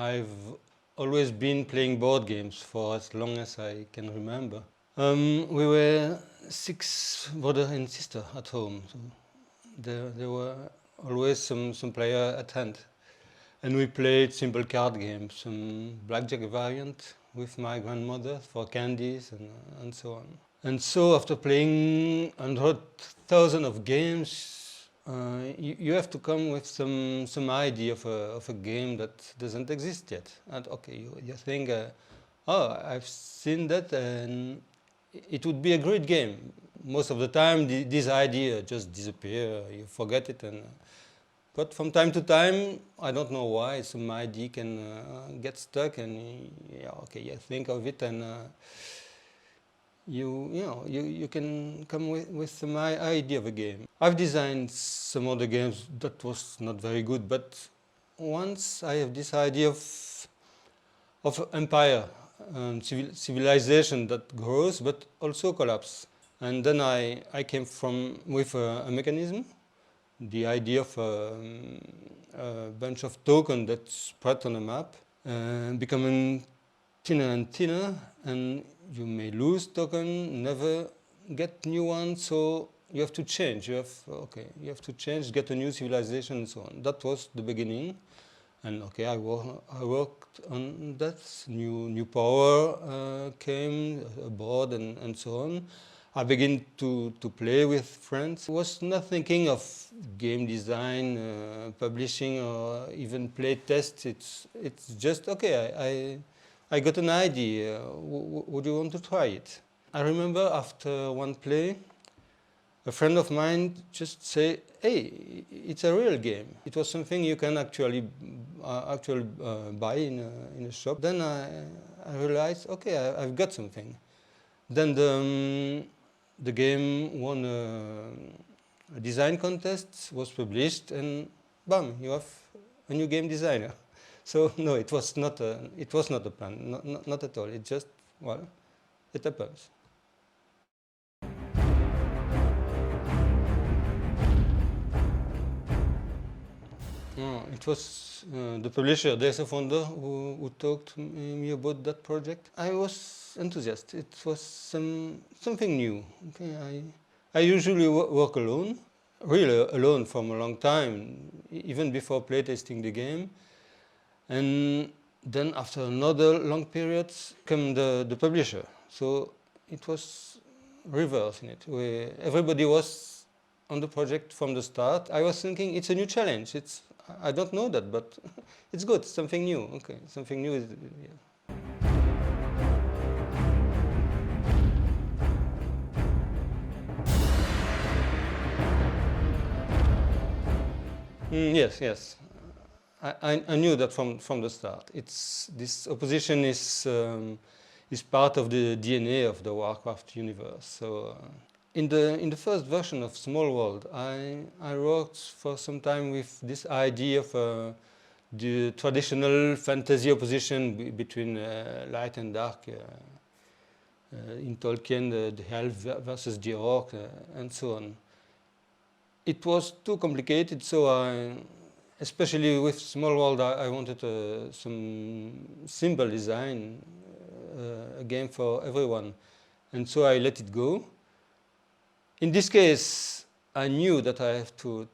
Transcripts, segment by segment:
I've always been playing board games for as long as I can remember. We were 6 brothers and sisters at home, so there were always some player at hand. And we played simple card games, some blackjack variant with my grandmother for candies and so on. And so after playing 100,000 of games, you have to come with some idea of a game that doesn't exist yet. And okay, you think, oh, I've seen that and it would be a great game. Most of the time, this idea just disappears, you forget it. But from time to time, I don't know why, some idea can get stuck and okay, you think of it and you can come with some idea of a game. I've designed some other games that was not very good, but once I have this idea of empire, civilization that grows but also collapses. And then I came with a mechanism, the idea of a bunch of tokens that spread on a map, becoming thinner and thinner, and you may lose token, never get new ones, so you have to change. You have to change, get a new civilization, and so on. That was the beginning, and okay, I worked on that. New power came, a board, and so on. I began to play with friends. I was not thinking of game design, publishing, or even play test. It's just okay. I got an idea. Would you want to try it? I remember after one play, a friend of mine just say, "Hey, it's a real game." It was something you can actually buy in a shop. Then I realized, okay, I've got something. Then the game won a design contest, was published, and bam, you have a new game designer. So no, it was not a plan, not at all. It just, well, it happens. No, it was the publisher, there's a founder who talked to me about that project. I was enthusiastic. It was something new. Okay, I usually work alone, really alone from a long time, even before playtesting the game. And then after another long period came the publisher. So it was reverse in it, where everybody was on the project from the start. I was thinking it's a new challenge. I don't know that, but it's good, something new. Okay, something new is, yeah. Yes. I knew that from the start. This opposition is part of the DNA of the Warcraft universe. So in the first version of Small World, I worked for some time with this idea of the traditional fantasy opposition between light and dark. In Tolkien, the elf versus the orc, and so on. It was too complicated, so especially with Small World, I wanted some simple design, a game for everyone, and so I let it go. In this case, I knew that I have to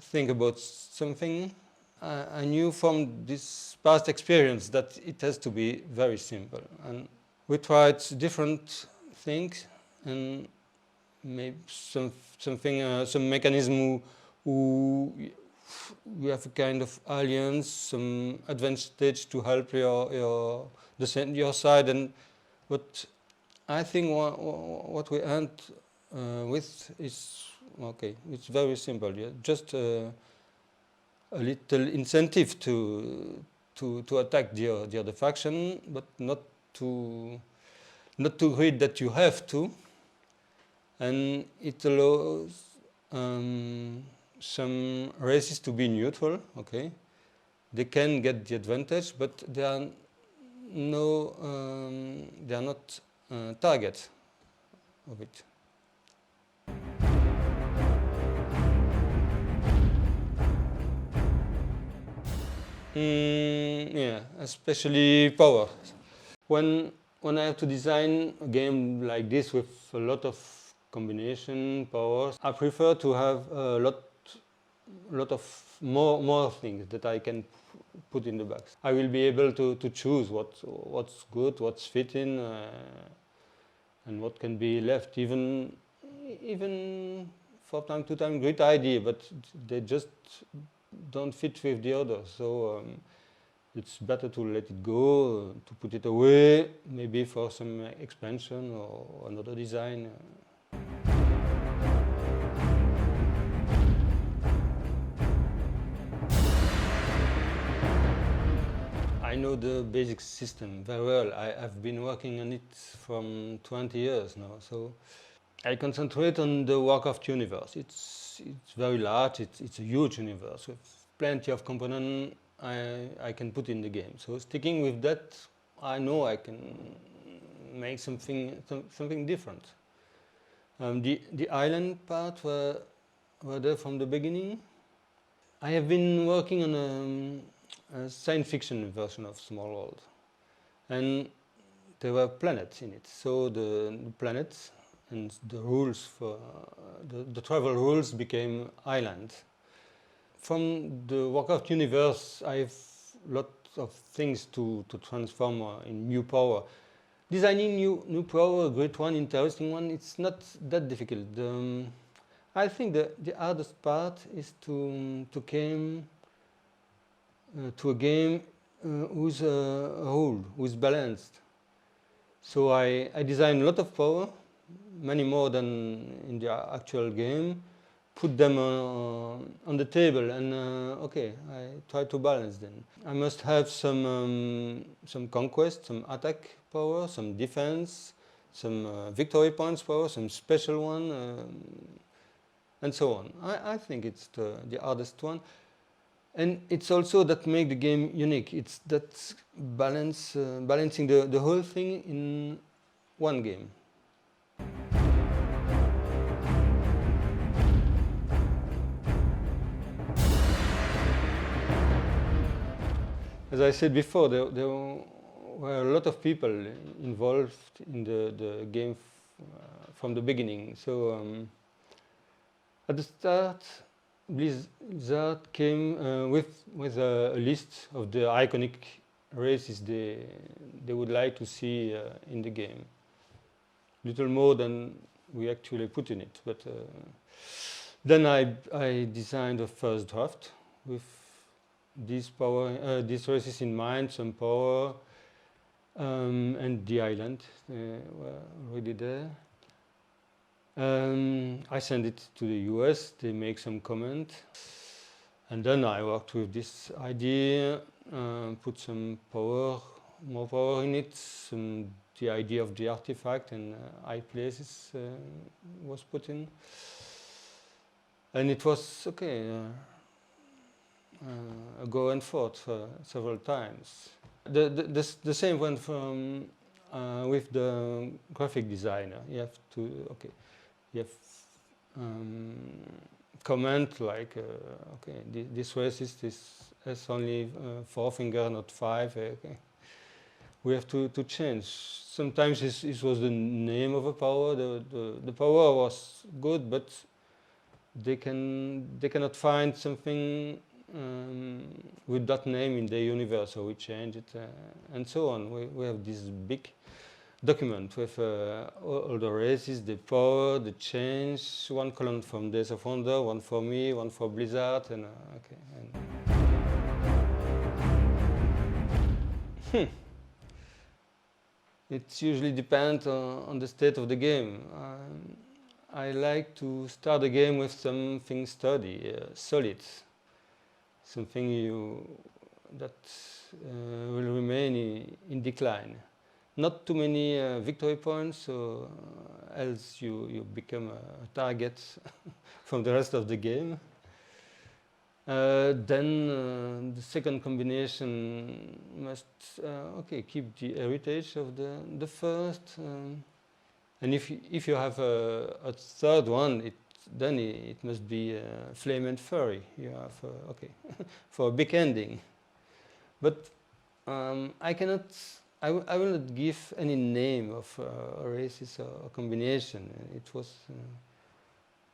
think about something. I knew from this past experience that it has to be very simple, and we tried different things, and maybe some mechanism who you have a kind of alliance, some advantage to help your side, but I think what we end with is okay. It's very simple. Yeah? Just a little incentive to attack the other faction, but not to read that you have to, and it allows some races to be neutral. Okay, they can get the advantage, but they are not target of it. Yeah, especially power. When I have to design a game like this with a lot of combination powers, I prefer to have a lot of more things that I can put in the box. I will be able to choose what's good, what's fitting, and what can be left. Even from time to time, great idea, but they just don't fit with the others. So it's better to let it go, to put it away, maybe for some expansion or another design. I know the basic system very well. I've been working on it from 20 years now. So I concentrate on the Warcraft universe. It's very large. It's a huge universe with plenty of components I can put in the game. So sticking with that, I know I can make something different. The island part were there from the beginning. I have been working on a science fiction version of Small World, and there were planets in it. So the planets and the rules for the travel rules became islands. From the Warcraft universe, I have lots of things to transform in new power. Designing new power, a great one, interesting one, it's not that difficult. I think the hardest part is to come to a game whose rule, who's balanced. So I designed a lot of power, many more than in the actual game, put them on the table, and okay, I try to balance them. I must have some conquest, some attack power, some defense, some victory points power, some special one, and so on. I think it's the hardest one. And it's also that make the game unique. It's that balancing the whole thing in one game. As I said before, there were a lot of people involved in the game from the beginning. So at the start, Blizzard came with a list of the iconic races they would like to see in the game. Little more than we actually put in it. But then I designed a first draft with these races in mind, some power, and the island were already there. I sent it to the US, they make some comment, and then I worked with this idea, put some power, more power in it, the idea of the artifact and high places was put in, and it was okay, a go and forth several times. The same went from with the graphic designer. You have to you have comment like okay, this racist has only 4 fingers, not 5. Okay. We have to change. Sometimes it was the name of a power. The power was good, but they cannot find something with that name in the universe, so we change it and so on. We have this big document with all the races, the power, the change, one column from Days of Wonder, one for me, one for Blizzard, and okay. It usually depends on the state of the game. I like to start a game with something sturdy, solid, something that will remain in decline. Not too many victory points, so else you become a target from the rest of the game. Then the second combination must keep the heritage of the first, and if you have a third one, then it must be flame and fury. You have for a big ending. But I cannot. I will not give any name of races or combination. It was.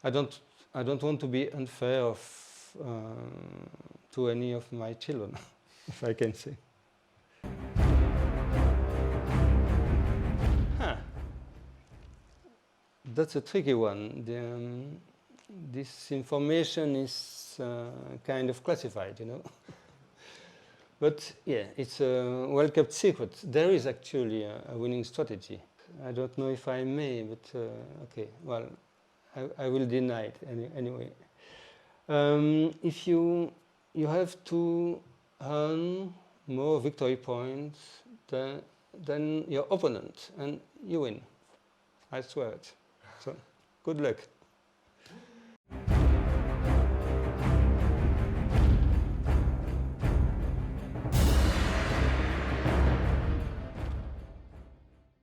I don't. I don't want to be unfair to any of my children, if I can say. Huh. That's a tricky one. This information is kind of classified, you know. But yeah, it's a well-kept secret. There is actually a winning strategy. I don't know if I may, but okay, well, I will deny it anyway. If you have to earn more victory points than your opponent, and you win. I swear it. So, good luck.